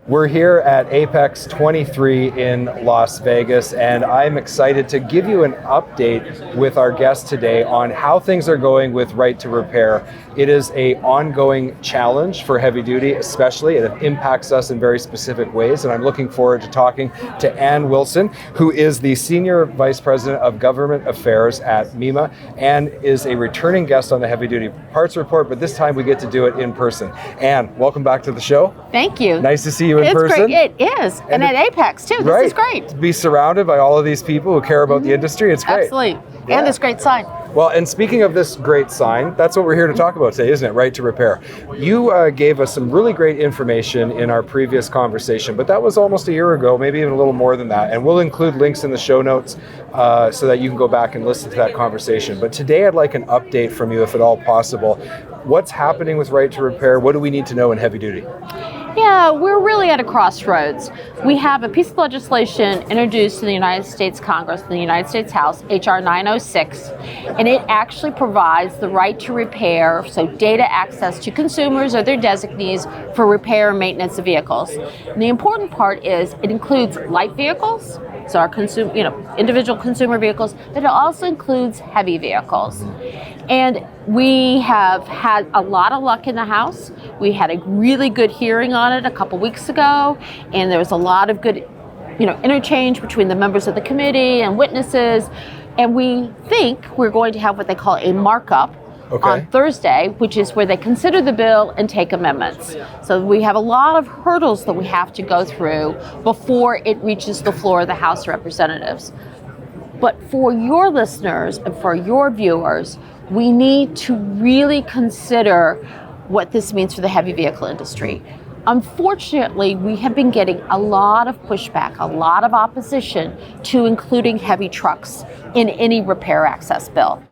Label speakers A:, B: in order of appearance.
A: We're here at AAPEX 23 in Las Vegas, and I'm excited to give you an update with our guest today on how things are going with Right to Repair. It is an ongoing challenge for heavy duty, especially. It impacts us in very specific ways, and I'm looking forward to talking to Ann Wilson, who is the Senior Vice President of Government Affairs at MEMA and is a returning guest on the Heavy Duty Parts Report, but this time we get to do it in person. Ann, welcome back to the show.
B: Thank you.
A: Nice to see you in
B: it's
A: person.
B: Great. It is, and at AAPEX too. This is great.
A: To be surrounded by all of these people who care about the industry, it's great.
B: Absolutely, and this great sign.
A: Well, and speaking of this great sign, that's what we're here to talk about today, isn't it? Right to Repair. You gave us some really great information in our previous conversation, but that was almost a year ago, maybe even a little more than that. And we'll include links in the show notes so that you can go back and listen to that conversation. But today I'd like an update from you, if at all possible. What's happening with Right to Repair? What do we need to know in heavy duty?
B: Yeah, we're really at a crossroads. We have a piece of legislation introduced to the United States Congress, the United States House, HR 906, and it actually provides the right to repair, so data access to consumers or their designees for repair and maintenance of vehicles. And the important part is it includes light vehicles, so our individual consumer vehicles, but it also includes heavy vehicles. And we have had a lot of luck in the House. We had a really good hearing on it a couple weeks ago, and there was a lot of good, interchange between the members of the committee and witnesses. And we think we're going to have what they call a markup on Thursday, which is where they consider the bill and take amendments. So we have a lot of hurdles that we have to go through before it reaches the floor of the House of Representatives. But for your listeners and for your viewers, we need to really consider what this means for the heavy vehicle industry. Unfortunately, we have been getting a lot of pushback, a lot of opposition to including heavy trucks in any repair access bill.